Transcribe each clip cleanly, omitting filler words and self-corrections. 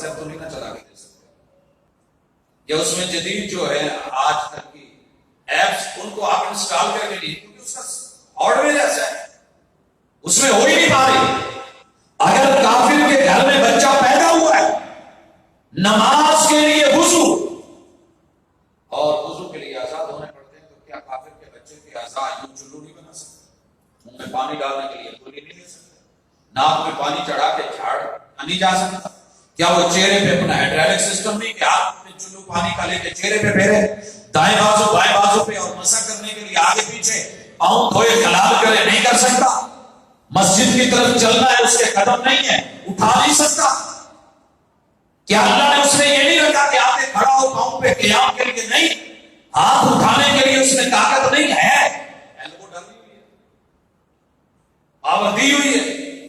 سے اب تو نہیں نہ چلا کے دے سکتے، یا اس میں جدید جو ہے آج تک کی ایپس ان کو آپ انسٹال کر کے لیے، کیونکہ اس کا ہارڈ ویئر ایسا ہے اس میں ہو ہی نہیں پا رہی۔ اگر کافر کے گھر میں بچہ پیدا ہوا ہے، نماز کے لیے وضو اور وضو کے لیے آزاد ہونے پڑتے ہیں، تو کیا کافر کے بچے کے آزاد یوں چلو نہیں بنا سکتے؟ منہ میں پانی ڈالنے کے لیے کھلی نہیں لے سکتے، ناک میں پانی چڑھا کے جھاڑ نہیں جا سکتا؟ کیا وہ چہرے پہ اپنا ہائیڈرالک سسٹم نہیں کہ ہاتھ میں چلو پانی کا لے کے چہرے پہ پھیرے، دائیں بازو بائیں بازو پہ، اور مسح کرنے کے لیے آگے پیچھے پاؤں دھوئے کلال کرے نہیں کر سکتا؟ مسجد کی طرف چلنا ہے، اس کے قدم نہیں ہے، اٹھا نہیں سکتا؟ کیا اللہ نے اس نے یہ نہیں رکھا کہ آپ نے کھڑا ہو پاؤں پہ قیام کے لیے؟ نہیں، ہاتھ اٹھانے کے لیے اس نے طاقت نہیں ہے، ایلبو ڈالی ہوئی ہے، پاور دی ہوئی ہے،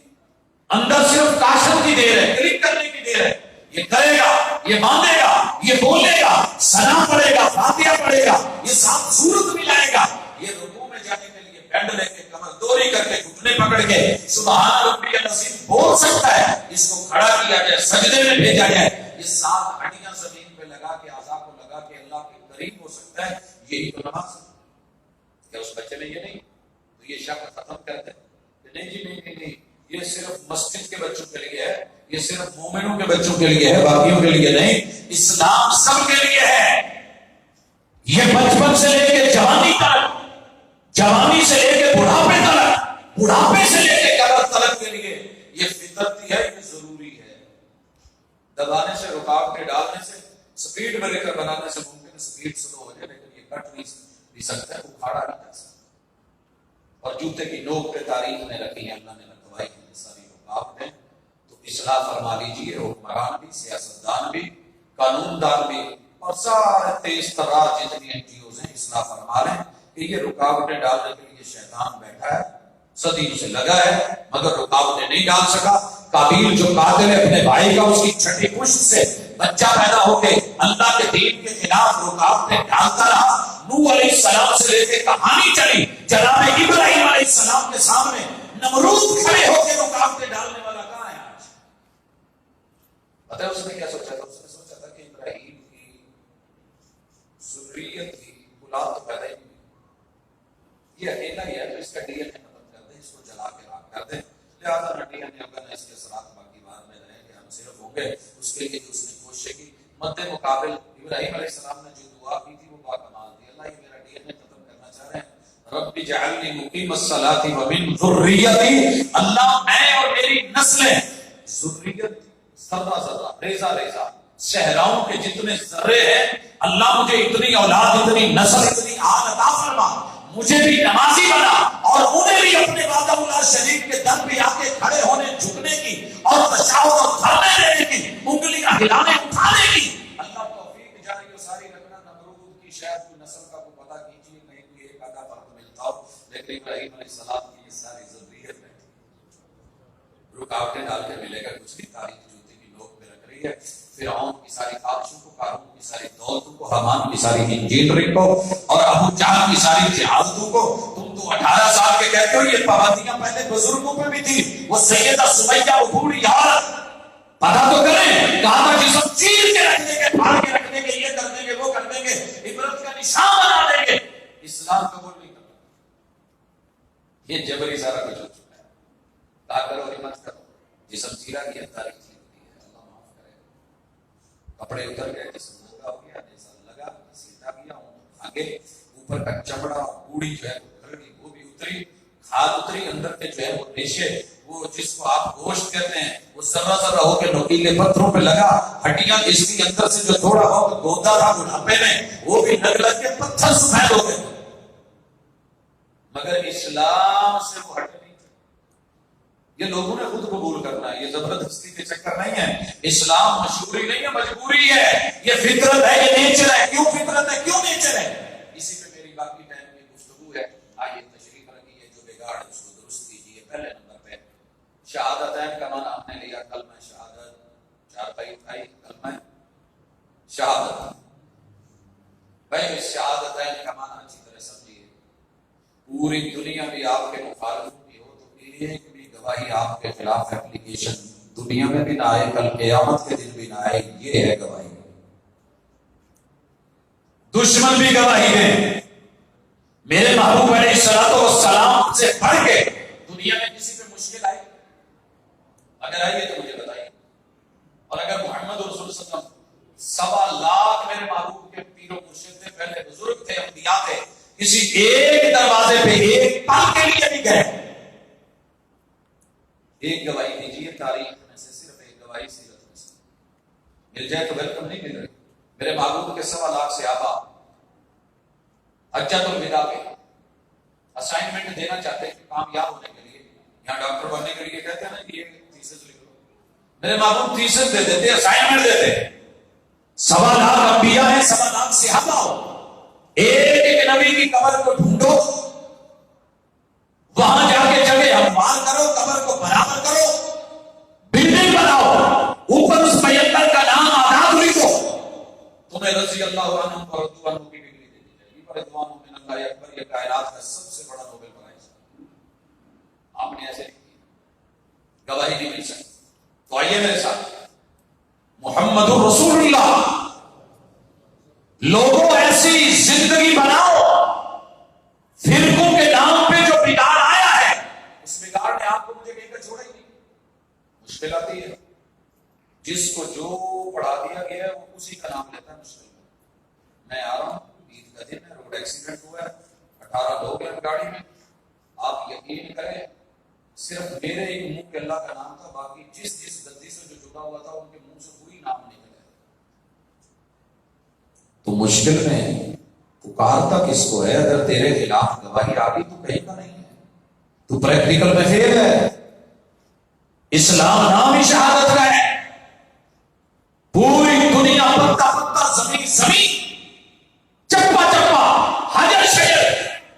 اندر صرف کاشن کی دیر ہے، کلک کرنے کی دیر ہے، یہ کرے گا، یہ باندھے گا، یہ بولے گا، سنا پڑے گا، فاتحہ پڑے گا، یہ صاف صورت ملائے گا، یہ رکوع میں جانے کے لیے بینڈ لے کے کمر دوری کر کے گھٹنے پکڑ کے سبحان ربی العظیم بول سکتا ہے، اس کو کھڑا کیا جائے، سجدے میں بھیجا جائے، یہ 7 ہڈیاں زمین پہ لگا کے اعضاء کو لگا کے اللہ کے قریب ہو سکتا ہے، یہی تو نماز ہے۔ کیا اس بچے میں یہ نہیں؟ تو یہ شک ختم کرتے کہ نہیں جی نہیں، یہ صرف مسجد کے بچوں کے لیے ہے، یہ صرف مومنوں کے بچوں کے لیے ہے، باقیوں کے لیے نہیں، اسلام سب کے لیے ہے۔ یہ بچپن سے لے کے جوانی تک، جوانی سے لے کے بڑھاپے تک، بڑھاپے سے لے کے قبر تک کے لیے یہ فطرتی ہے، یہ ضروری ہے۔ دبانے سے، رکاوٹیں ڈالنے سے، سپیڈ بریکر بنانے سے ممکن ہے سپیڈ سلو ہو جائے، لیکن یہ کٹ نہیں سکتا ہے، اکھاڑا نہیں جا سکتا۔ اور جوتے کی نوک پہ تاریخ نے رکھی ہے، اللہ نے رکھوائی ہے ساری رکاوٹیں، تو اصلاح فرما لیجیے، حکمران بھی، سیاستدان بھی، قانون دان بھی، اور سارے تیز ترار جتنی این جی اوز ہیں اصلاح فرما رہے ہیں کہ یہ رکاوٹیں ڈالنے کے لیے شیطان بیٹھا ہے، صدیوں سے لگا ہے، مگر رکاوٹیں نہیں ڈال سکا۔ قابیل جو قاتل ہے اپنے بھائی کا، اس کی چھٹی پشت سے بچہ پیدا ہو کے اللہ کے دین کے خلاف رکاوٹیں ڈالتا رہا۔ نوح علیہ السلام سے لے کے کہانی چلی، جناب ابراہیم علیہ السلام کے سامنے نمرود کھڑے ہو کے رکاوٹیں ڈالنے والا کہاں ہے آج؟ پتہ ہے اس نے کیا سوچا تھا؟ اس نے سوچا تھا کہ ابراہیم کی ذریت کی اولاد تو پیدا ہی نہیں، یہ اکیلا ہی ہے، تو اس کا ڈی این اے ختم کر دیں، اس کو جلا کے راکھ کر دیں، لہٰذا نہ ڈی این اے ہوگا نہ اس کے اثرات باقی بعد میں رہیں گے، ہم صرف ہوں گے۔ اس کے لیے اس نے کوشش کی، مد مقابل ابراہیم علیہ السلام نے جو دعا کی تھی وہ با کمال تھی، اللہ یہ میرا ڈی این اے ختم کرنا چاہ رہے ہیں، رب اجعلنی مقیم الصلاۃ ومن ذریتی، اللہ میں اور میری نسلیں، ذریت ذرہ ذرہ، ریزہ ریزہ، صحراؤں کے جتنے ذرے ہیں، اللہ مجھے اتنی اولاد، اتنی نسل، اتنی آل عطا فرما، مجھے بھی نمازی بنا، اور انہیں بھی اپنے وعدہ اللہ شریف کے در پہ آ کے کھڑے ہونے، جھکنے کی اور بچاؤ اور دھرنے دینے کی، انگلیاں ہلانے اٹھانے کی اللہ توفیق جاری و ساری رکھنا۔ نمرود کی شاید کوئی نسل کا کوئی پتہ کیجیے، کہیں کوئی ایک آدھا فرد ملتا ہو، لیکن ابراہیم علیہ السلام کی یہ ساری ضروریت ہے، رکاوٹیں ڈال کے ملے گا کچھ نہیں۔ تاریخ جوتے کی نوک پہ رکھ رہی ہے، فرعون کی ساری خواہشوں کو، قارون کی ساری دولتوں کو، حامان کی ساری انجینئرنگ کو، اور ابو جہل کی ساری جہالتوں کو۔ تم تو 18 سال کے کہتے ہو، یہ پابندیاں پہلے بزرگوں پہ بھی تھی۔ وہ سیدہ سمیہ بوڑھی عورت، پتا تو کریں، کہا تھا جسم چیر کے رکھ دیں گے، پھاڑ کے رکھ دیں گے، یہ کر دیں گے، وہ کر دیں گے، عبرت کا نشان بنا دیں گے، اسلام قبول نہیں کرتا۔ یہ جبری سارا کچھ ہو چکا ہے، کہا کرو کہ مت کرو، جسم چیرا گیا، تاریخ چیر دی ہے، اللہ معاف کرے، کپڑے اتر گئے، جسم ننگا ہو گیا، نیزہ لگا، سیدھا گیا، آگے اوپر کا چمڑا، بوڑھی جو ہے وہ اتر گئی، وہ بھی اتری، کھاد اتری، اندر کے جو ہے وہ ریشے، وہ جس کو آپ گوشت کہتے ہیں، وہ ذرہ ذرہ ہو کے نوکیلے پتھروں پہ لگا، ہڈیاں جس کی اندر سے جو تھوڑا بہت گودا تھا بڑھاپے میں، وہ بھی لگ لگ کے پتھر سفید ہو گئے، مگر اسلام سے وہ ہٹے نہیں تھے۔ یہ لوگوں نے خود قبول کرنا ہے، یہ زبردستی کے چکر نہیں ہے، اسلام مشہوری نہیں ہے، مجبوری ہے، یہ فطرت ہے، یہ نیچر ہے۔ کیوں فطرت ہے، کیوں نیچر ہے؟ اسی پہ میری باقی ٹائم کی گفتگو ہے، آئیے تشریف رکھیے، جو بگاڑ ہے اس کو درست کیجیے۔ پہلے نمبر پہ شہادتین کا معنی ہم نے لیا کلمہ شہادت، چار پائی اٹھائی، کلمہ شہادت۔ بھائی شہادتین کا معنی اچھی طرح سمجھیے، پوری دنیا بھی آپ کے مخالف بھی ہو تو ایک بھی گواہی آپ کے خلاف اپلیکیشن دنیا میں بھی نہ آئے, کل قیامت کے دن بھی نہ آئے. یہ ہے گواہی. دشمن بھی گواہی دیں میرے محبوب علیہ الصلوۃ والسلام سے پڑھ کے دنیا میں کسی پہ مشکل آئی, اگر آئی ہے تو مجھے بتائیے. اور اگر محمد رسول صلی اللہ علیہ وسلم 1.25 لاکھ میرے محبوب کے پیر و مرشد تھے, پہلے بزرگ تھے, انبیاء تھے, کسی ایک دروازے پہ ایک پل کے لیے نہیں گئے. ایک گواہی دیجیے تاریخ میں سے, صرف ایک گواہی سیرت میں سے مل جائے تو ویلکم, نہیں مل رہی. میرے محبوب کے 1.25 لاکھ صحابہ حجۃ الوداع کے اسائنمنٹ دینا چاہتے ہیں کامیاب ہونے کے لیے, یہاں ڈاکٹر بننے کے لیے کہتے ہیں نا یہ تھیسس لکھ لو, میرے محبوب تھیسس دے دیتے, اسائنمنٹ دیتے. 1.25 لاکھ انبیاء ہیں, 1.25 لاکھ صحابہ ہو, ایک ایک نبی کی قبر کو ڈھونڈو, وہاں جا کے جگہ ہموار کرو, قبر کو برابر کرو, بلڈنگ بناؤ, اوپر اس پیغمبر کا نام آداب لکھو, تمہیں رضی اللہ عنہ اور رضوان عنہ کی ڈگری دے دی جائے گی. پر رضوان من اللہ اکبر, یہ کائنات کا سب سے بڑا نوبل پرائز. آپ نے ایسے لکھی, گواہی نہیں مل سکتی. تو آئیے میرے ساتھ, محمد رسول اللہ. لوگوں ایسی زندگی بناؤ, فرقوں کے نام پہ جو بگاڑ آیا ہے اس بگاڑ نے آپ کو مجھے کہیں کا چھوڑا ہی نہیں. مشکل آتی ہے, جس کو جو پڑھا دیا گیا ہے وہ اسی کا نام لیتا ہے مشکل. میں آ رہا ہوں, عید کا دن ہے, روڈ ایکسیڈنٹ ہوا ہے, 18 لوگ ہیں گاڑی میں. آپ یقین کریں صرف میرے ایک منہ کے اللہ کا نام تھا, باقی جس جس گدی سے جو جڑا ہوا تھا ان کے منہ سے کوئی نام نہیں نکلا. تو مشکل میں پکارتا کس کو ہے؟ اگر تیرے خلاف گواہی آ گئی تو کہیں کا نہیں ہے, تو پریکٹیکل میں فیل ہے. اسلام نام ہی شہادت کا ہے. پوری دنیا پتا پتا, زمین زمین, چپا چپا, حجر شجر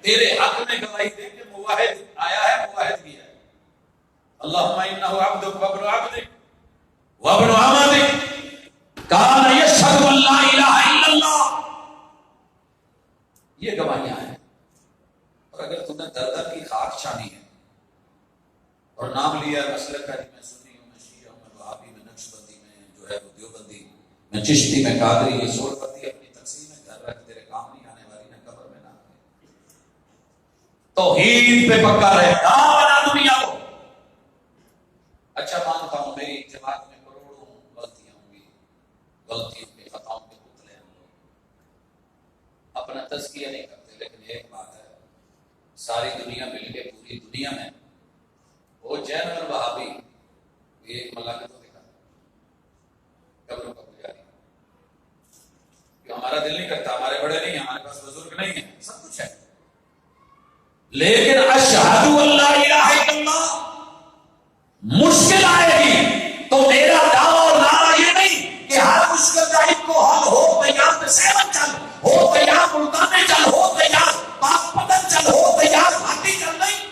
تیرے حق میں گواہی دے کے مواحد آیا ہے, مواحد بھی ہے. اللہم انہ عبدک وابن عبدک وابن عمدک کان یشہد ان لا الہ الا اللہ. یہ گواہیاں ہیں. اور اگر تم نے در در کی خاک چھانی ہے اور نام لیا مسلک کا, میں سنی ہوں, میں شیعہ ہوں, میں وہابی, میں نقش بندی, میں جو ہے وہ دیوبندی, میں چشتی, میں قادری, یہ سور بندی, اپنی تقسیم ہے گھر رکھ, تیرے کام نہیں آنے والی, نہ قبر میں نہ آنے. توحید پہ پکا رہے, نام بنا دنیا کو. اچھا مانتا ہوں میری جماعت میں کروڑوں غلطیاں ہوں گی, غلطیوں کے خطاؤں کے پتلے ہم لوگ, اپنا تزکیہ نہیں کرتے. لیکن ایک بات ہے, ساری دنیا مل کے, پوری دنیا میں وہ جین اور وہابی, ایک ملا نے تو دیکھا قبروں کا پجاری, کہ ہمارا دل نہیں کرتا, ہمارے بڑے نہیں ہیں, ہمارے پاس بزرگ نہیں ہیں, سب کچھ ہے, لیکن اشہد ان لا الہ الا اللہ مشکل آئے گی تو میرا دعویٰ اور نعرہ یہ نہیں کہ ہر مشکل کا ایک کو حل ہو تیار میں سیون چل, ہو تیار ملتانے چل, ہو تیار پاک پتن چل, ہو تیار بھاٹی چل. نہیں,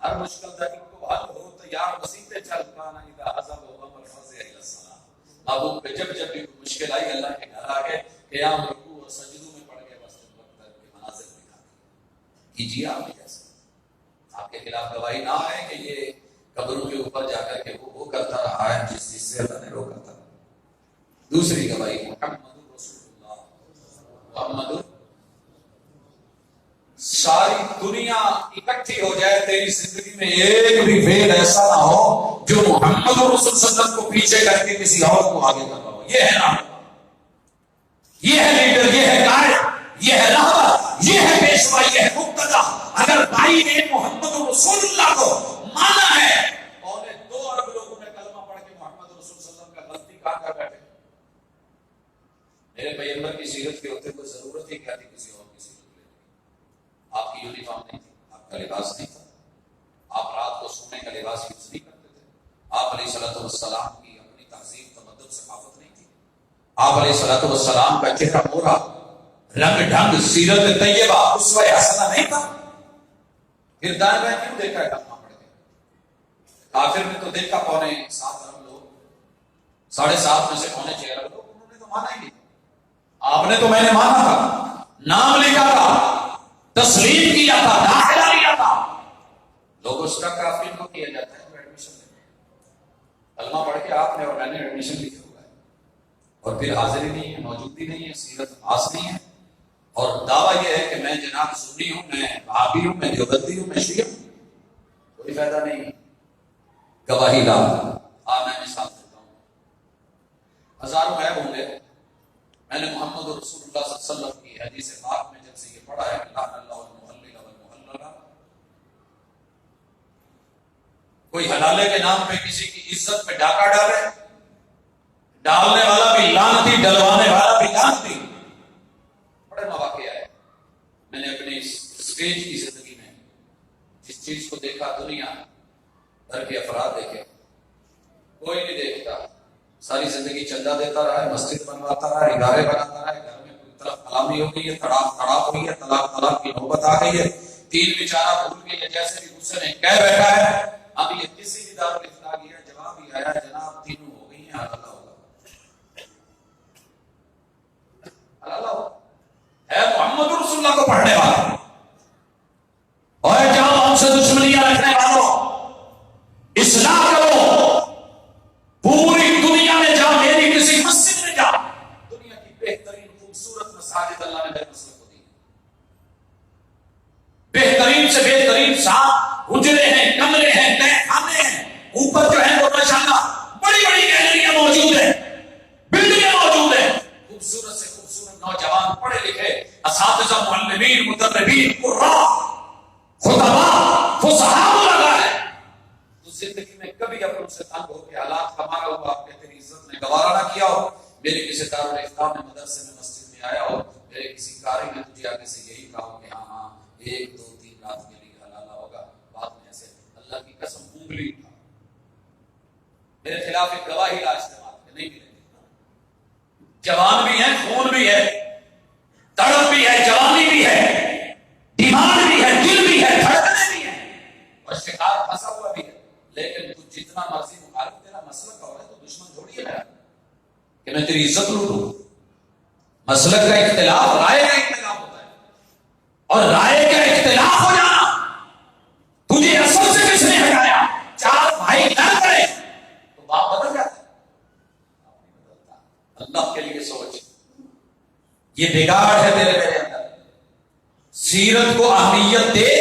ہر مشکل کا ایک کو حل ہو تیار مسیحے چل. کانا اذا حزب وغم الفزع الى الصلاۃ. ابو پہ جب جب بھی مشکل آئی اللہ کے گھر آ کے قیام, رکوع اور سجدوں میں پڑھ کے بس وقت کے مناظر دکھا کیجیے. آپ جیسے آپ کے خلاف گواہی نہ ہے کہ یہ قبروں کے اوپر جا کر کے وہ کرتا رہا ہے جس چیز سے اللہ نے روکا تھا. دوسری گواہی محمد رسول اللہ, محمد. ساری دنیا اکٹھی ہو جائے, تیری زندگی میں ایک بھی فعل ایسا نہ ہو جو محمد رسول صلی اللہ علیہ وسلم کو پیچھے کر کے کسی اور کو آگے کر رہا ہو. یہ ہے نا, یہ ہے لیڈر, یہ ہے قائد, یہ ہے رہبر, یہ ہے پیشوا, یہ ہے مقتدی. اگر بھائی نے محمد رسول اللہ کو مانا ہے, 2 ارب لوگوں نے کلمہ پڑھ کے محمد رسول صلی اللہ علیہ وسلم کا غلطی کہاں کر بیٹھے. میرے پیغمبر کی سیرت کے ہوتے کوئی ضرورت ہی کیا تھی کسی اور کی سیرت لینے کی. آپ کی یونیفارم نہیں تھی, آپ کا لباس نہیں تھا, آپ رات کو سونے کا لباس یوز نہیں کرتے تھے, آپ علیہ الصلوۃ والسلام کی اپنی تہذیب, تمدن, ثقافت نہیں تھی, آپ علیہ الصلوۃ والسلام کا چہرہ مورا, رنگ ڈھنگ, سیرت طیبہ, اسوہ حسنہ نہیں تھا. پھر دائیں بائیں کیوں دیکھا ہے کلمہ پڑھ کے؟ کافر نے تو دیکھا 7.25 ارب لوگ, 7.5 میں سے 6.25 ارب لوگ, انہوں نے تو مانا ہی نہیں. آپ نے تو میں نے مانا تھا, نام لکھا تھا, تسلیم کیا تھا, داخلہ لیا تھا. لوگ اس کا کافر کو کیا جاتا ہے تو ایڈمیشن لیتے ہیں. کلمہ پڑھ کے آپ نے اور میں نے ایڈمیشن لیا ہوا ہے، اور پھر حاضری نہیں ہے، موجودگی نہیں ہے، سیرت پاس نہیں ہے، اور دعویٰ یہ ہے کہ میں جناب سنی ہوں، میں وہابی ہوں، میں دیوبندی ہوں، میں شیعہ ہوں، کوئی فائدہ نہیں ہے۔ گواہی لا میں مثال دیتا ہوں، ہزاروں عیب ہوں گے، میں نے محمد رسول اللہ صلی اللہ علیہ وسلم کی حدیث پاک میں جب سے یہ پڑھا ہے کہ اللہ المحلل والمحللہ، کوئی حلالے کے نام پہ کسی کی عزت پہ ڈاکہ ڈالے، ڈالنے والا بھی لعنتی، ڈلوانے والا بھی لعنتی، بڑے مواقع آئے۔ میں نے اپنی اسٹیج کی زندگی میں جس چیز کو دیکھا، دنیا بھر کے افراد دیکھے، کوئی نہیں دیکھتا، ساری زندگی چندہ دیتا رہا ہے، مسجد بنواتا رہا ہے، ادارے بناتا رہا ہے، گھر میں کوئی طرف کلامی ہو گئی ہے، طلاق ہوئی ہے، طلاق کی نوبت آ گئی ہے، تین بیچارہ بھول گئی ہے، جیسے بھی غصے میں کہہ بیٹھا ہے، اب یہ کسی بھی دارالفتاء گیا، جواب ہی آیا جناب تینوں ہو گئی ہیں، حلالہ ہوگا، حلالہ ہوگا، ہے محمد رسول اللہ کو پڑھنے والا، اور جہاں ہم سے دشمنیاں رکھنے والوں اصلاح کرو، پوری دنیا میں جا، میری کسی مسجد میں جا، دنیا کی بہترین خوبصورت مساجد اللہ نے میرے مسلک کو دی، بہترین سے بہترین صاحب حجرے ہیں، کمرے ہیں، تہ خانے ہیں، اوپر جو ہے وہ ماشاءاللہ بڑی بڑی گیلریاں موجود ہیں، بلڈنگیں موجود ہیں، خوبصورت سے خوبصورت نوجوان پڑھے لکھے اساتذہ، معلمین، مدربین، قراء، خطباء، فصحاء لگا ہے، تو زندگی میں کبھی اپنے سے تنگ ہو کے حالات کمایا ہوا آپ نے تیری عزت میں گوارا نہ کیا ہو، میرے کسی دارالفتاء میں مدرسے میں مسجد میں آیا ہو، میرے کسی قاری نے تجھے آگے سے یہی کہا ہو کہ ہاں 1 2 3 رات کے لیے حلالہ ہوگا، بعد میں ایسے اللہ کی قسم انگلی اٹھا میرے خلاف ایک گواہی لا استعمال کے نہیں ملے گی، جوان بھی ہے، خون بھی ہے، تڑپ بھی ہے، جوانی بھی ہے، ڈیمانڈ بھی ہے، دل بھی ہے، دھڑکنے بھی ہے، اور شکار پھنسا ہوا بھی ہے، لیکن تو جتنا مرضی مخالف، تیرا مسلک اور ہے تو دشمن تھوڑی ہے میرا کہ میں تیری عزت لوٹوں۔ مسلک کا اختلاف رائے کا اختلاف ہوتا ہے، اور رائے کا اختلاف ہو جانا، تجھے اصل سے کس نے ہٹایا؟ 4 بھائی نہ کرے تو باپ بدل جاتا ہے، اللہ کے لیے سوچ، یہ بگاڑ ہے میرے اندر، سیرت کو اہمیت دے،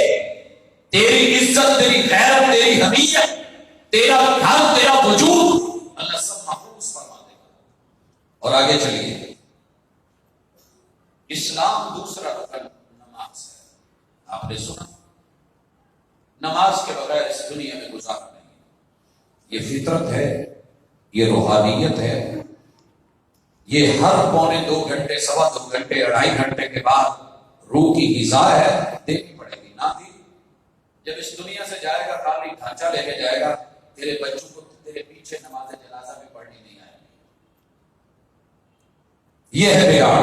تیری عزت، تیری غیرت، تیری حمیت، تیرا گھر، تیرا وجود اللہ سب محفوظ فرما دے گا۔ اور آگے چلیے، اسلام دوسرا رکن نماز ہے، آپ نے سنا، نماز کے بغیر اس دنیا میں گزارا نہیں، یہ فطرت ہے، یہ روحانیت ہے، یہ ہر پونے 2 گھنٹے، 2.25 گھنٹے، 2.5 گھنٹے کے بعد روح کی غذا ہے، دینی پڑے گی، نہ دی جب اس دنیا سے جائے گا، خالی ڈھانچہ لے کے جائے گا، تیرے بچوں کو تیرے پیچھے نماز جنازہ بھی پڑھنی نہیں آئے گی، یہ ہے بگاڑ۔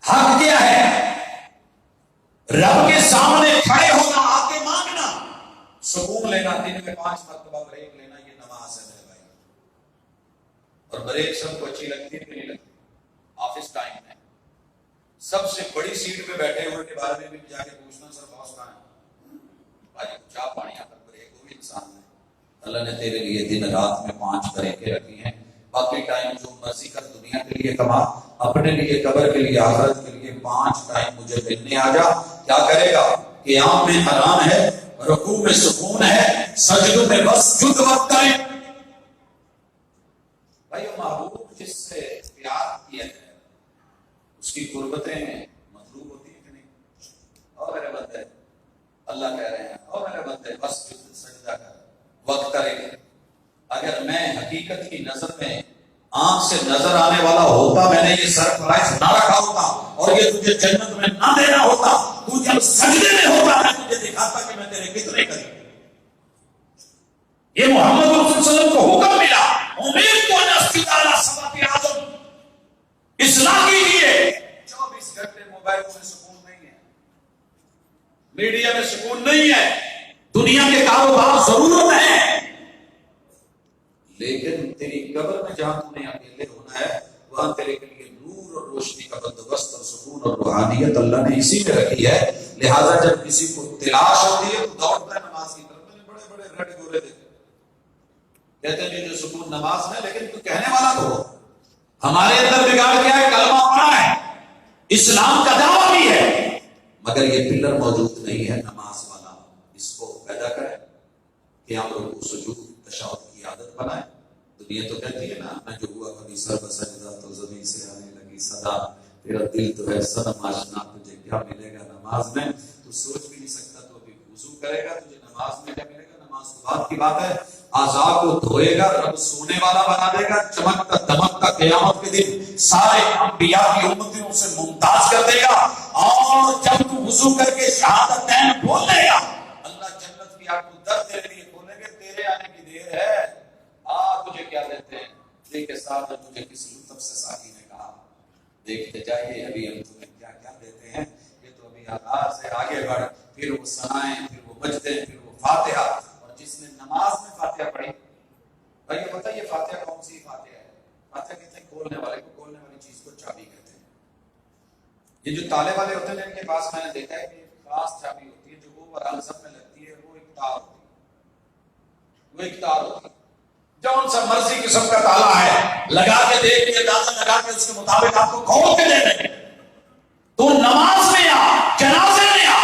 حق کیا ہے؟ رب کے سامنے کھڑے ہونا، آگے مانگنا، سکون لینا، دن میں 5 مرتبہ بریک لینا، یہ نماز ہے میرے بھائی۔ اور بریک سب کو اچھی لگتی ہے کہ نہیں لگتی؟ آفس ٹائم میں سب سے بڑی سیٹ پہ بیٹھے ہوئے کے بارے میں بھی جا کے پوچھنا، سر باس کہاں ہے؟ بھائی چاہ پانی آتا بریک ہوئی انسان میں، اللہ نے تیرے لیے دن رات میں 5 بریکیں رکھی ہیں، باقی ٹائم جو مرضی کر، دنیا کے لیے کما، اپنے لیے، قبر کے لیے، آخرت کے لیے 5 ٹائم مجھے ملنے آ جا۔ کیا کرے گا؟ قیام میں حرام ہے، رکوع میں سکون ہے، سجدوں میں بس جد وقت کرے۔ بھائی محبوب جس سے پیار کیا ہے اس کی قربتیں مطلوب ہوتی ہیں کہ نہیں؟ اور میرے بندے، اللہ کہہ رہے ہیں، اور میرے بندے بس سجدہ کر، وقت کرے گا۔ اگر میں حقیقت کی نظر میں آنکھ سے نظر آنے والا ہوتا، میں نے یہ سرپرائز نہ رکھا ہوتا اور یہ تجھے جنت میں نہ دینا ہوتا، تو جب سجدے میں ہوتا میں تجھے دکھاتا کہ میں تیرے کتنے قریب۔ یہ محمد رسول صلی اللہ علیہ وسلم کو حکم ملا، امید کو نسجد علی صفات اعظم، اصلاح کیجیے۔ 24 گھنٹے موبائل میں سکون نہیں ہے، میڈیا میں سکون نہیں ہے، دنیا کے کاروبار ضرورت ہے، لیکن تیری قبر میں جہاں تم نے اکیلے ہونا ہے، وہاں تیرے کے لیے نور اور روشنی کا بندوبست اور سکون اور روحانیت اللہ نے اسی میں رکھی ہے۔ لہذا جب کسی کو تلاش ہوتی ہے تو دوڑتا ہے نماز کی طرف۔ میں نے بڑے بڑے ریڈ گورے دیکھے، کہتے ہیں جو سکون نماز میں، لیکن تو کہنے والا تو ہو. ہمارے اندر بگاڑ کیا ہے؟ کلمہ پڑھا ہے، اسلام کا دعویٰ بھی ہے، مگر یہ پلر موجود نہیں ہے نماز والا. اس کو پیدا کریں کہ ہم رکوع سجود تشہد کی عادت بنائیں. دنیا تو کہتی ہے نا، میں جو ہوا کبھی سر بسجدہ تو زمین سے آنے لگی صدا، تیرا دل تو ہے صنم آشنا، تجھے کیا ملے گا نماز میں؟ تو سوچ بھی نہیں سکتا. تو ابھی وضو کرے گا، تجھے نماز میں کیا ملے گا؟ نماز تو بعد کی بات ہے. اعضاء کو دھوئے گا، رب سونے والا بنا دے گا، چمکتا دمکتا قیامت کے دن سارے انبیاء کی امتوں سے ممتاز کر دے گا. اور جب تو وضو کر کے شہادتین بول لے گا، اللہ جنت کی آپ کو در تیرے لیے کھولیں گے. تیرے آنے کی دیر ہے، تجھے کیا دیتے ہیں؟ دیکھ ساتھ مجھے کسی لطف سے ساقی نے کہا دیکھتے جائیے ابھی ہم تمہیں کیا کیا دیتے ہیں. یہ تو ابھی آغاز سے آگے بڑھ، پھر وہ ثنائیں، پھر وہ مجدیں، پھر وہ فاتحہ. اور جس نے نماز میں فاتحہ پڑھی، بھائی یہ بتائیے فاتحہ کون سی فاتحہ ہے؟ فاتحہ کہتے ہیں کھولنے والے کو، کھولنے والی چیز کو چابی کہتے ہیں. یہ جو تالے والے ہوتے ہیں ان کے پاس میں نے دیکھا ہے کہ ایک خاص چابی ہوتی ہے جو وہ عنصر میں لگتی ہے، وہ ایک تار ہوتی ہے، وہ ایک تار ہوتی ہے. جون سا مرضی قسم کا تالا ہے، لگا کے دیکھ کے اندازہ لگا کے اس کے مطابق آپ کو کھول کے دے دیں گے. تو نماز میں آ، جنازے میں آ،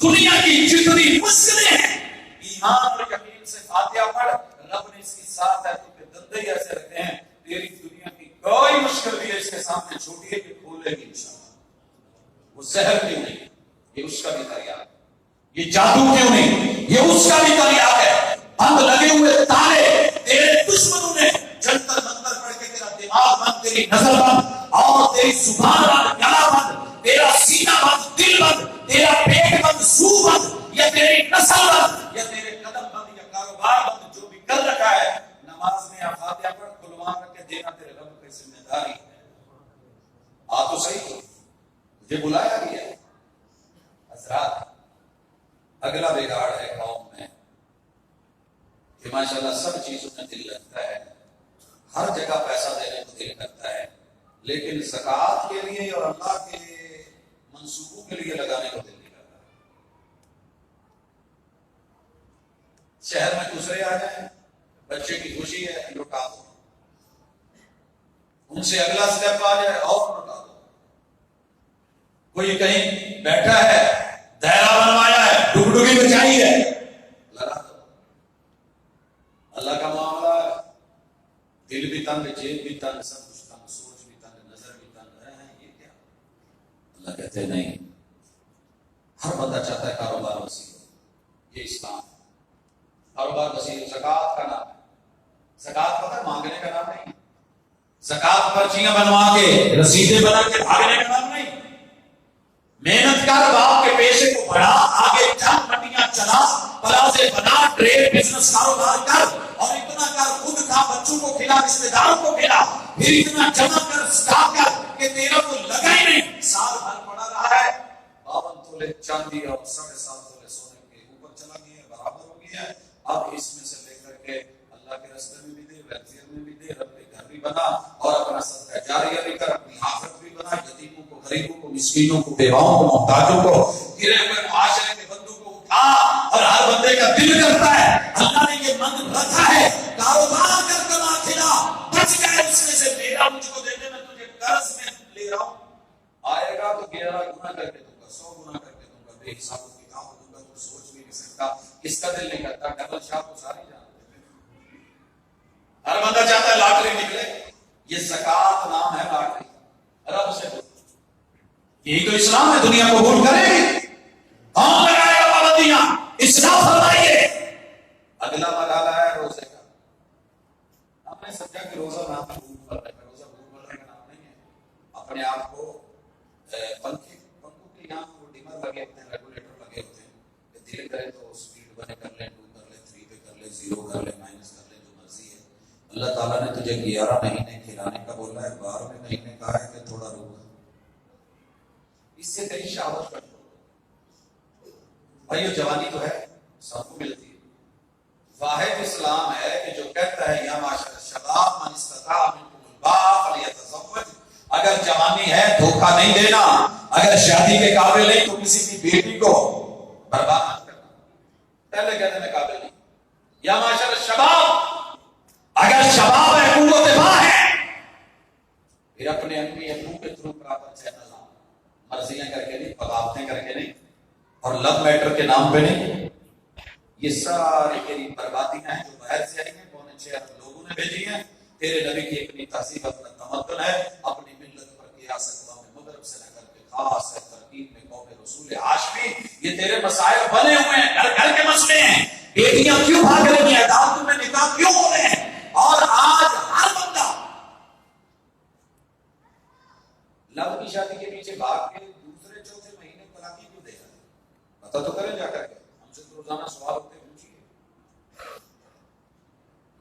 دنیا کی جتنی مشکلیں ہیں ایمان اور یقین سے فاتحہ پڑھ. رب نے اس کی ساتھ ہے تو دندے ہی ایسے رکھے ہیں، تیری دنیا کی کوئی مشکل بھی ہے اس کے سامنے چھوٹی ہے کہ کھولے گی انشاءاللہ. وہ زہر کیوں نہیں، یہ اس کا بھی دریا ہے. یہ جادو کیوں نہیں، یہ اس کا بھی دریا ہے. بند لگے ہوئے تالے تیرے دشمنوں نے جنتر منتر پڑھ کے تیرا دماغ بند، تیری نظر بند، اور تیری زبان بند، گلا بند، تیرا سینہ بند، دل بند، تیرا پیٹ بند، سو بند، یا تیری نسل بند، یا تیرے قدم بند، یا کاروبار بند، جو بھی کر رکھا ہے. نماز میں آپ فاتحہ پڑھ کلوان رکھ کے دینا تیرے رب کی ذمہ داری ہے. تو صحیح ہو، مجھے بلایا بھی ہے. حضرات اگلا بگاڑ ہے قوم میں کہ ماشاءاللہ سب چیزوں میں دل لگتا ہے، ہر جگہ پیسہ دینے کو دل کرتا ہے، لیکن زکوٰۃ کے لیے اور اللہ کے منصوبوں کے لیے لگانے کو دل نہیں کرتا. شہر میں دوسرے آ جائیں، بچے کی خوشی ہے، لوٹا دو. ان سے اگلا سٹیپ آ جائے اور لوٹا دو. کوئی کہیں بیٹھا ہے، دائرہ بنوایا ہے، ڈگڈگی بچائی ہے، لگا دو. اللہ کا معاملہ ہے، دل بھی تنگ، جیب بھی تنگ، سب کچھ تنگ، سوچ بھی تنگ، نظر بھی تنگ ہے. یہ کیا؟ اللہ کہتے ہیں نہیں، ہر بندہ چاہتا ہے کاروبار وسیع ہو. یہ اسلام ہے. کاروبار وسیع ہو. زکوٰۃ کا نام ہے. زکوٰۃ پتہ ہے مانگنے کا نام نہیں. زکوٰۃ پرچیاں بنوا کے رسیدیں بنا کے بھاگنے کا نام نہیں. محنت کر، باپ کے پیشے کو بڑھا، آگے چند منڈیاں چلا، پلازے بنا، ٹریڈ بزنس کاروبار کر، اور اتنا کر خود کھا، بچوں کو کھلا، رشتے داروں کو کھلا، پھر اتنا جمع کر سٹاک کر کہ تیرا تو لگا ہی نہیں. سال بھر پڑا رہا ہے، 52 تولے چاندی اور 7.5 تولے سونے کے اوپر چلا گیا ہے، برابر ہو گیا ہے. اب اس میں سے لے کر کے اللہ کے راستے میں بھی دے، ویلفیئر میں بھی دے، رب کے گھر بھی بنا، اور اپنا صدقہ جاریہ بھی کر، اپنی آخرت بھی بنا، یتیموں کو، غریبوں کو، مسکینوں کو، بیواؤں کو، محتاجوں کو، گرے ہوئے معاشرے کے بندوں کو اٹھا. اور ہر بندے کا دل کرتا ہے، اللہ نے یہ من رکھا ہے، کاروبار کر کما کھلا، بچ جائے اس میں سے، میرا مجھ کو دے دے، میں تجھے قرض میں لے رہا ہوں. آئے گا تو 11 گنا کر کے دوں گا، 100 گنا کر کے دوں گا، بے حساب و کتاب دوں گا. تو سوچ بھی نہیں سکتا. کس کا دل نہیں کرتا؟ ڈبل شاپ تو ساری جانتے ہیں. ہر بندہ چاہتا ہے لاٹری نکلے. یہ زکوٰۃ نام ہے لاٹری. رب سے یہی تو اسلام ہے. دنیا قبول کرے گی؟ کون لگائے گا پابندیاں؟ اسلام فرمائیے. اگلا مرحلہ ہے روزے کا. ہم نے سمجھا کہ روزہ نام ہے بھوک مرنے کا. روزہ بھوک مرنے کا نام نہیں ہے. اپنے آپ کو پنکھوں کے یہاں وہ ڈیمر لگے ہوتے ہیں، ریگولیٹر لگے ہوتے ہیں کہ دل کرے تو اسپیڈ بنے کر لیں، 2 کر لیں، 3 پہ کر لیں، 0 کر لیں، مائنس کر لیں، جو مرضی ہے. اللہ تعالیٰ نے تجھے 11 مہینے کھلانے کا بولا ہے، 12ویں مہینے کہا ہے کہ تھوڑا روک. اس سے تیری شہوت کٹ ہو. بھائیو جوانی تو ہے، سب کو ملتی ہے. واحد اسلام ہے کہ جو کہتا ہے یا معاشر الشباب من استطاع منکم الباء فلیتزوج. اگر جوانی ہے دھوکہ نہیں دینا، اگر شادی کے قابل نہیں تو کسی کی بیٹی کو برباد مت کرنا. پہلے کہتے میں قابل نہیں. یا معاشر الشباب پھر اپنے امی ابو کے تھرو پراپر چینل لاؤ، مرضیاں کر کے نہیں، بغاوتیں کر کے نہیں، اور لو میٹر کے نام پہ نہیں. یہ ساری تیری بربادیاں ہیں جو باہر سے آئی ہیں، 6 ارب لوگوں نے بھیجی ہیں. تیرے نبی کی اپنی تہذیب، اپنا تمدن ہے، اپنی ملت پر قیاس اقوام مغرب سے نہ کر کے خاص ہے ترکیب میں قوم رسول ہاشمی. یہ تیرے مسائل بنے ہوئے ہیں، گھر گھر کے مسئلے ہیں. بیٹیاں کیوں بھاگ رہی ہیں، عدالتوں میں نکاح کیوں ہو رہے ہیں، اور آج ہر بندہ لو کی شادی کے پیچھے بھاگ کے دوسرے چوتھے مہینے طلاقی کیوں دے رہا ہے؟ پتہ تو کریں جا کر کے. ہم سے تو روزانہ سوال ہوتے ہیں، پوچھیے.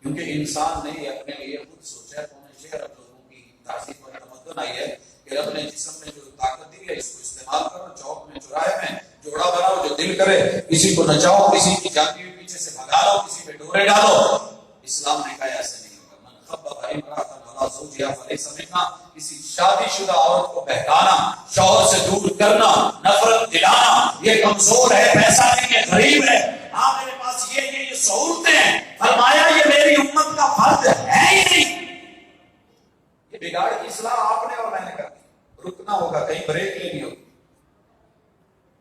کیونکہ انسان نے اپنے لیے خود سوچا ہے. 6 ارب لوگوں کی تہذیب اور تمدن آئی ہے کہ رب نے جسم میں جو طاقت دی ہے اس کو استعمال کرو. چوک میں چوراہے میں جوڑا بناؤ جو دل کرے، کسی کو نچاؤ، کسی کی جاتی ہوئی پیچھے سے بھگا لو، کسی پہ ڈورے ڈالو. اسلام نے کہا ایسے نہیں ہوگا. من خبب امرأة علی زوجها فلیس منا. کسی شادی شدہ عورت کو بہکانا، شوہر سے دور کرنا، نفرت دلانا، یہ کمزور ہے، پیسہ نہیں ہے، غریب ہے، ہاں میرے پاس یہ سہولتیں ہیں، فرمایا یہ میری امت کا فرض ہے ہی نہیں. یہ بگاڑ کی اصلاح آپ نے اور میں نے کر دی. رکنا ہوگا، کہیں بریک لینی ہوگی.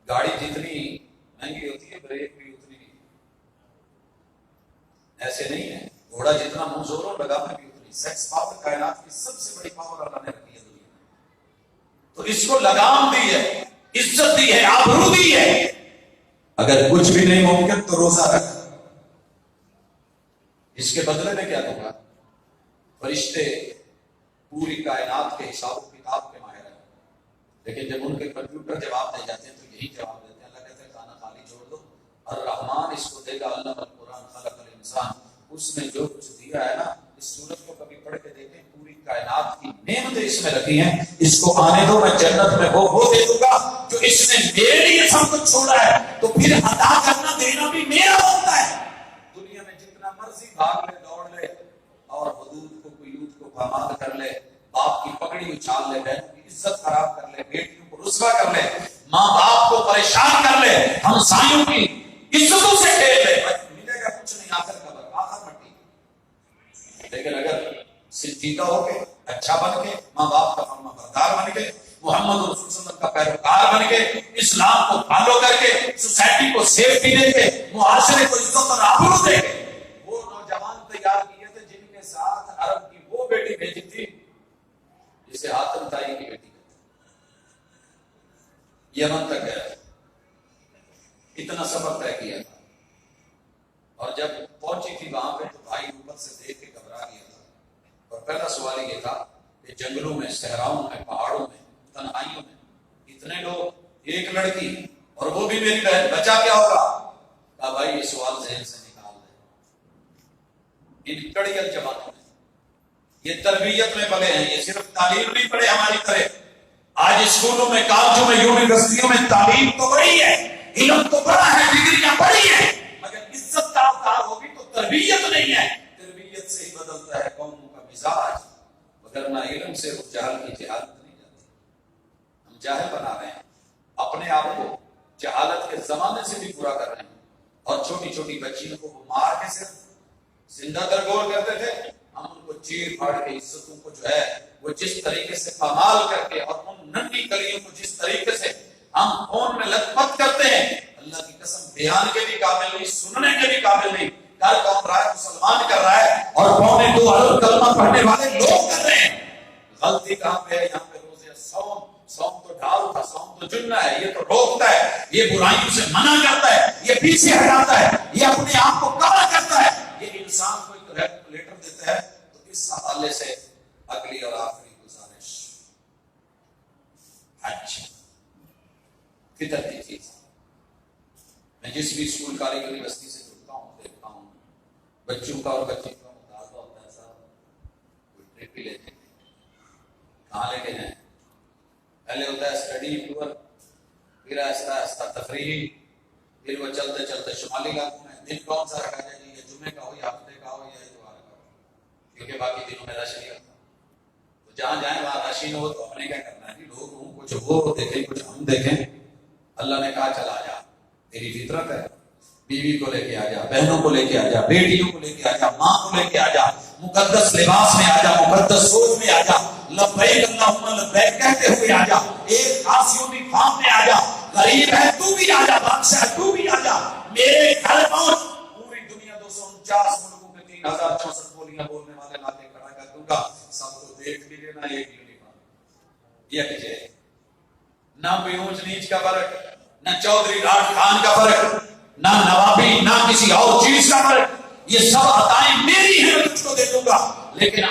گاڑی جتنی مہنگی ہوتی ہے بریک بھی اتنی نہیں. ایسے نہیں ہے. گھوڑا جتنا منہ زوروں لگانا بھی اتنی. سیکس پاور کائنات کی سب سے بڑی پاور اللہ نے رکھی ہے دنیا میں، تو اس کو لگام دی ہے، عزت دی ہے، آبرو دی ہے. اگر کچھ بھی نہیں ممکن تو روزہ رکھ. اس کے بدلے میں کیا دوں گا؟ فرشتے پوری کائنات کے حساب و کتاب کے ماہر ہیں، لیکن جب ان کے کمپیوٹر جواب دے جاتے ہیں تو یہی جواب دیتے ہیں. اللہ کہتے ہیں کھانا خالی چھوڑ دو. الرحمان اس کو دے گا، علم القرآن خلق الانسان. اس نے جو کچھ دیا ہے نا، اس سورت کو کبھی پڑھ کے دیکھیں، پوری کائنات کی نعمتیں اس میں رکھی ہیں. اس کو آنے دو، میں جنت میں وہ دے دوں گا جو اس نے میرے لیے سب کچھ چھوڑا ہے. تو پھر عطا کرنا دینا بھی میرا ہوتا ہے. دنیا میں جتنا مرضی بھاگ لے، دوڑ لے، اور حدود کو قیود کو پامال کر لے، باپ کی پگڑی اچھال لے، بہنوں کی عزت خراب کر لے، بیٹیوں کو رسوا کر لے، ماں باپ کو پریشان کر لے، ہمسایوں کی عزتوں سے کھیل لے، ملے گا کچھ نہیں. آخر قبر، آخر مٹی. لیکن اگر سنجیدہ ہو کے، اچھا بن کے، ماں باپ کا فرما بردار بن کے، محمد رسول صلی اللہ علیہ وسلم کا پیروکار بن کے، اسلام کو فالو کر کے، سوسائٹی کو سیفٹی دے کے، معاشرے کو عزت اور آبرو دے کے، وہ نوجوان تیار کیے تھے جن کے ساتھ عرب کی وہ بیٹی بھیجی تھی جسے حاتم تائی کی بیٹی کہتے ہیں. یمن تک گیا، اتنا سبق طے کیا تھا، اور جب پہنچی تھی وہاں پہ تو بھائی اوپر سے دیکھ کے گھبرا گیا تھا. اور پہلا سوال یہ تھا کہ جنگلوں میں، صحراؤں میں، پہاڑوں میں، تنہائیوں میں اتنے لوگ، ایک لڑکی، اور وہ بھی میری بہن، بچا کیا ہوگا؟ کہا بھائی یہ سوال ذہن سے نکال دیں. ان کڑیل جماعتوں میں، یہ تربیت میں پلے ہیں، یہ صرف تعلیم نہیں پڑھے ہماری طرح. آج اسکولوں میں، کالجوں میں، یونیورسٹیوں میں تعلیم تو بڑی ہے، علم تو بڑا ہے، ڈگریاں بڑی ہیں، مگر عزت کا اوتار ہوگی تو تربیت نہیں ہے. تربیت سے ہی بدلتا ہے قوموں کا مزاج، وگرنہ علم سے اس جہل کی جہالت نہیں جاتی. ہم جاہل بنا رہے ہیں، اپنے آپ کو جہالت کے زمانے سے بھی پورا کر رہے ہیں. اور چھوٹی چھوٹی بچیوں کو وہ مار کے صرف زندہ درگور کرتے تھے، ہم ان کو چیر پھاڑ کے عزتوں کو جو ہے وہ جس طریقے سے پامال کر کے، اور ان ننھی کلیوں کو جس طریقے سے ہم فون میں لت پت کرتے ہیں، اللہ کی قسم بیان کے بھی قابل نہیں، سننے کے بھی قابل نہیں. گھر کون رہا ہے؟ مسلمان کر رہا ہے، اور 2.25 ارب کلمہ پڑھنے والے لوگ کر رہے ہیں. غلطی کہاں پہ ہے؟ یہاں پہ روزے سوم تو ڈھال تھا، سوم تو جنہ ہے، یہ تو روکتا ہے، یہ برائیوں سے منع کرتا ہے، یہ پیچھے ہٹاتا ہے، یہ اپنے آپ کو کالا کرتا ہے. یہ انسان کو ایک ریگولیٹر دیتا ہے. تو اس حوالے سے اگلی اور آخری گزارش، حج فطرتی چیز. میں جس بھی اسکول، کالج، یونیورسٹی سے جڑتا ہوں، دیکھتا ہوں بچوں کا اور بچیوں کا مطالبہ ہوتا ہے صاحب کوئی ٹرپ ہی لیتے ہیں. کہاں لے کے جائیں؟ پہلے ہوتا ہے اسٹڈی ٹور، پھر آہستہ آہستہ تفریحی، پھر وہ چلتے چلتے شمالی علاقوں میں. دن کون سا رکھا جائے گی؟ یہ جمعے کا ہو، یا ہفتے کا ہو، یا اتوار کا ہو، کیونکہ باقی دنوں میں رش نہیں ہوتا. تو جہاں جائیں وہاں رش ہی نہ ہو تو ہم نے کیا کرنا ہے؟ لوگ ہوں، کچھ وہ دیکھیں، کچھ ہم دیکھیں. اللہ نے کہا چلا جا، تیری فطرت ہے، بیوی کو لے کے آ جا، بہنوں کو لے کے آ جا، بیٹیوں کو لے کے آ جا، ماں کو لے کے آ جا، مقدس لباس میں آ جا، مقدس سوچ میں آ جا، لبیک اللہم لبیک کہتے ہوئے آ جا، ایک خاص یونیفارم میں آ جا، غریب ہے تو بھی آ جا، بادشاہ تو بھی آ جا، میرے گھر پہنچ، پوری دنیا 249 ملکوں کے 3064 بولیاں بولنے والے لا کے کھڑا کر دوں گا، سب کو دیکھ بھی لینا ایک یونیفارم. یہ کیجئے، نہ کوئی اونچ نیچ کا فرق، نہ چودھری راج خان کا فرق، نہ نوابی، نہ کسی اور چیز کا فرق، یہ سب عطائیں میری ہیں، میں تجھ کو دے دوں گا. لیکن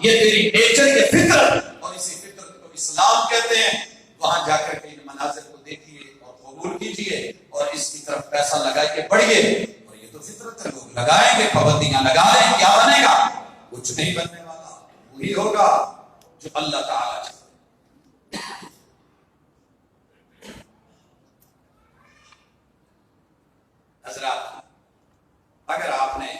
یہ تیری نیچر کے فطرت، اور اسی فطرت کو اسلام کہتے ہیں. وہاں جا کر کے ان مناظر کو دیکھیے اور قبول کیجیے اور اس کی طرف پیسہ لگا کے بڑھیے. اور یہ تو فطرت ہے، لوگ لگائیں گے، پابندیاں لگا رہے ہیں، کیا بنے گا؟ کچھ نہیں بننے والا. وہی ہوگا جو اللہ تعالیٰ چاہتے. حضرات، اگر آپ نے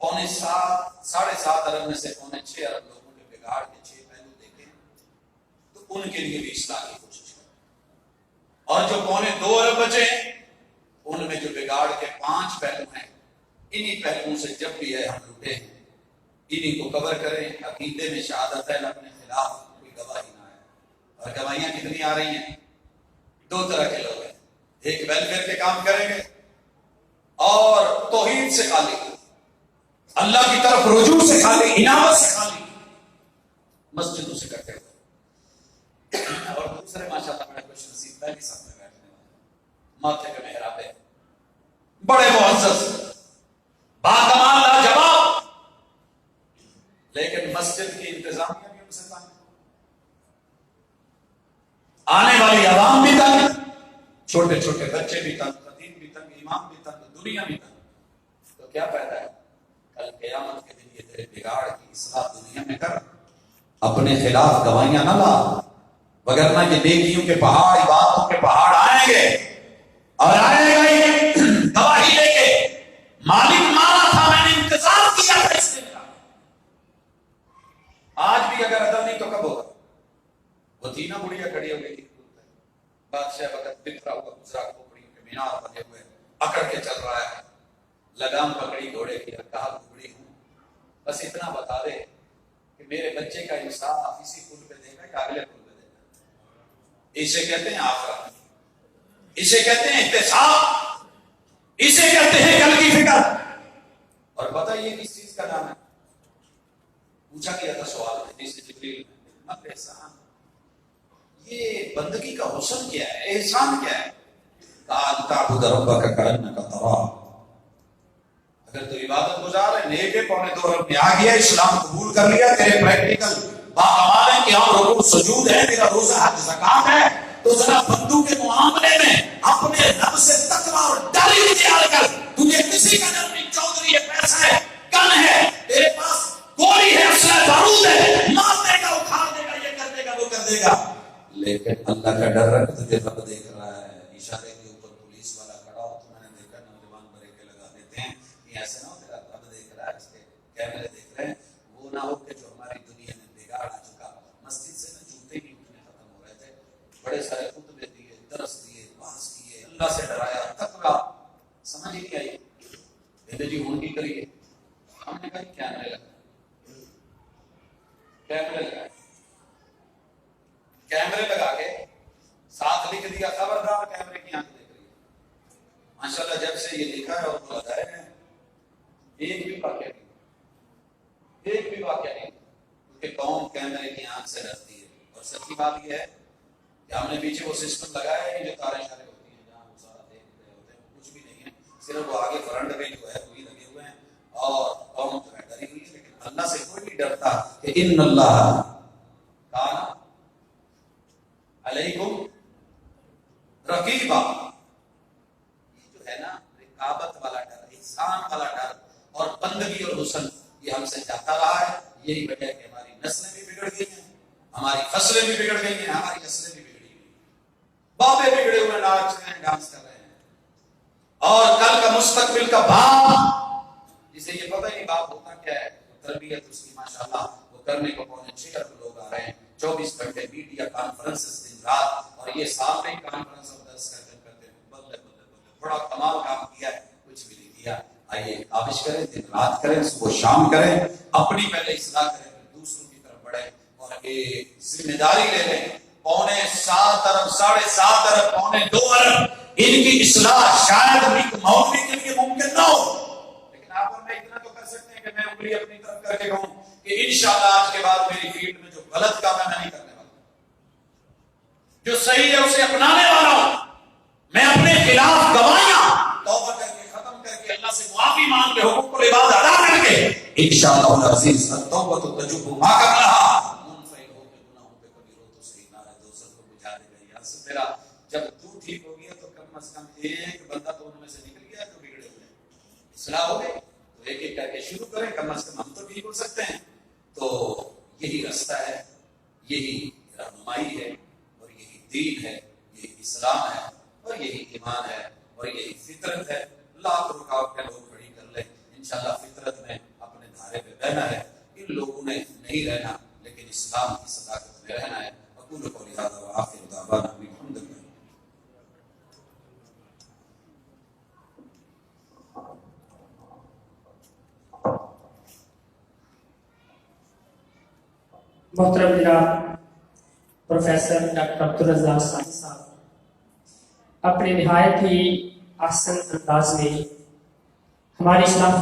7.5 ارب میں سے 6.25 ارب لوگوں کے بگاڑ کے 6 پہلو دیکھے تو ان کے لیے بھی اصلاح کی کوشش کریں. اور جو 2.25 ارب بچے ان میں جو بگاڑ کے 5 پہلو ہیں، انہی پہلوؤں سے جب بھی ہے ہم لٹے ہیں، انہی کو کور کریں. عقیدے میں شہادت ہے، اپنے خلاف کوئی گواہی نہ آئے. اور گواہیاں کتنی آ رہی ہیں؟ 2 طرح کے لوگ ہیں، ایک ویلفیئر کے کام کریں گے اور توحید سے خالی، اللہ کی طرف رجوع سے خالی، عنابت سے خالی، مسجدوں سے کرتے ہوئے. اور دوسرے ماشاءاللہ بڑے خوش نصیب پہلی سب میں بیٹھنے والے، ماتھے پہ محراب ہے، بڑے معزز، باکمال لاجواب، لیکن مسجد کی انتظامیہ بھی ان سے تنگ، آنے والی عوام بھی تنگ، چھوٹے چھوٹے بچے بھی تنگ، خطیب بھی تنگ، امام بھی تنگ، دنیا بھی تنگ. تو کیا فائدہ ہے؟ کل قیامت کے دن یہ تیرے بگاڑ کی اصلاح دنیا میں کر، اپنے خلاف گواہیاں نہ لا، وگرنہ یہ نیکیوں کے پہاڑ، عبادتوں کے پہاڑ آئیں گے اور آئے گا یہ گواہی لے کے، مالک مانا تھا، میں نے انتظار کیا تھا اس دن کا. آج بھی اگر ادب نہیں تو کب ہوگا؟ وہ تھی نا بڑھیا کھڑی ہو گئی، بادشاہ وقت بکھرا ہوا گزرا، کھوپڑیوں کے مینار بنے ہوئے، اکڑ کے چل رہا ہے، لگام پکڑی گھوڑے کی، کہا کھوپڑی ہوں، بس اتنا بتا دے کہ میرے بچے کا انصاف اسی پل پہ دے گا یا اگلے پل پہ دے گا. اسے کہتے ہیں آخرت، اسے کہتے ہیں احتساب، اسے کہتے ہیں کل کی فکر. اور پتہ یہ کس چیز کا نام ہے؟ پوچھا گیا تھا سوال حدیث جبریل میں، احسان، یہ بندگی کا حسن کیا ہے، احسان کیا ہے؟ کہا تعبد ربک کأنک تراہ، اگر تو عبادت گزار ہے، نیک ہے، 2.25 ارب میں آ گیا، اسلام قبول کر لیا، تیرے پریکٹیکل باقامال ہے کہ ہم رکوع سجود ہے، تیرا روزہ حج زکات ہے، تو ذرا بندوں کے معاملے میں اپنے رب سے تقویٰ اور ڈر اختیار کر. تجھے کسی کا ڈر نہیں، چودھری ہے، پیسہ ہے، گن ہے، تیرے پاس گولی ہے، اسلحہ بارود ہے، مار دے گا، اکھاڑ دے گا، یہ کر دے گا، وہ کر دے گا. لیکن اللہ کا ڈر رکھ، تجھے رب دیکھ رہا ہے. اشارے کے اوپر پولیس والا کھڑا ہو تو میں نے دیکھا نوجوان بریکے لگا دیتے ہیں، ایسے نہ ہو تیرا رب دیکھ رہا ہے، اس کے کیمرے دیکھ رہے ہیں، وہ نہ ہو کہ جو ہماری دنیا میں بگاڑ آ چکا. مسجد سے نا جوتے ہی اٹھنے ختم ہو رہے تھے، بڑے سارے خطبے دیے، درس دیے، واعظ کیے، اللہ سے ڈرایا، تقویٰ سمجھ ہی نہیں آئی. کہتے جی ہون کی کریے، ہم نے کہا کیمرے لگا، کیمرے لگا، کیمرے لگا کے ساتھ لکھ دیا خبردار کیمرے کی آنکھ دیکھ رہی ہے. ماشاءاللہ جب سے یہ لکھا ہے اور وہ لگائے ہیں، ایک بھی واقعہ نہیں، ایک بھی واقعہ نہیں، کیونکہ قوم کیمرے کی آنکھ سے ڈرتی ہے. اور سچی بات یہ ہے کہ ہم نے پیچھے وہ سسٹم لگایا ہے جو تاریں شاریں ہوتی ہیں، جہاں وہ سارا دیکھ رہے ہوتے ہیں، کچھ بھی نہیں ہے، صرف وہ آگے فرنٹ میں جو ہے وہی لگے ہوئے ہیں، اور قوم جو ہے ڈری ہوئی ہے. لیکن اللہ سے کوئی نہیں ڈرتا کہ ان اللہ کان علیکم رقیبا. یہ جو ہے نا رقابت والا ڈر، احسان والا ڈر اور بندگی اور حسن، یہ ہم سے جاتا رہا ہے. یہی وجہ ہے کہ ہماری نسلیں بھی بگڑ گئی ہیں، ہماری فصلیں بھی بگڑ گئی ہیں، ہماری نسلیں بھی بگڑی ہوئی، بابے بگڑے ہوئے ناچ رہے ہیں، ڈانس کر رہے ہیں. اور کل کا مستقبل کا باپ، جسے یہ پتہ ہی نہیں باپ ہوتا کیا ہے، تربیت اس کی ماشاءاللہ وہ کرنے کو 6.25 ارب لوگ آ رہے ہیں، 24 گھنٹے میڈیا کانفرنس دن رات. اور یہ سال میں کانفرنس اور 10 گھنٹے کرتے ہیں. بلے بلے بلے، بڑا کمال کام کیا ہے، کچھ بھی نہیں کیا. آئیے کاوش کریں، دن رات کریں، صبح شام کریں، اپنی پہلے اصلاح کریں، پھر دوسروں کی طرف بڑھیں. پڑیں اور ایک ذمہ داری لے لیں. 7.25 ارب 7.5 ارب 2.25 ارب ان کی اصلاح شاید ایک مولوی کے لیے ممکن نہ ہو، لیکن آپ اور میں اتنا تو کر سکتے ہیں کہ میں انگلی اپنی طرف کر کے کہوں کہ انشاءاللہ آج کے بعد میری فیلڈ میں جو غلط کام ہے میں نہیں کرنے والا، جو صحیح ہے اسے اپنانے والا ہوں. میں اپنے خلاف گواہیاں توبہ کر کے ختم کر کے اللہ سے معافی مانگ کے حقوق العباد ادا کر کے انشاءاللہ العزیز التوبہ تجب ما قبلھا منفعل ہو کے گناہوں پہ کبھی رو تو صحیح نہ ہے دوزخ کو بجھا دے گا. یا سے تیرا جب تو ٹھیک ہو گیا تو کم از کم ایک بندہ تو ان میں سے نکل گیا جو بگڑے ہوئے اصلاح ہو گئی، تو ایک ایک کر کے شروع کریں، کم از کم ہم تو ٹھیک ہو سکتے ہیں. تو یہی رستہ ہے، یہی رہنمائی ہے اور یہی دین ہے، یہی اسلام ہے اور یہی ایمان ہے اور یہی فطرت ہے. لاکھ رکاوٹیں لوگ کھڑی کر لیں، انشاءاللہ فطرت میں اپنے دھارے پہ رہنا ہے. ان لوگوں نے نہیں رہنا لیکن اسلام کی صداقت میں رہنا ہے. اقول قولی ھذا وآخر دعوانا الحمد للہ. محترم جناب پروفیسر ڈاکٹر عبدالرزاق ثانی صاحب اپنے نہایت ہی احسن انداز میں ہماری اصلاح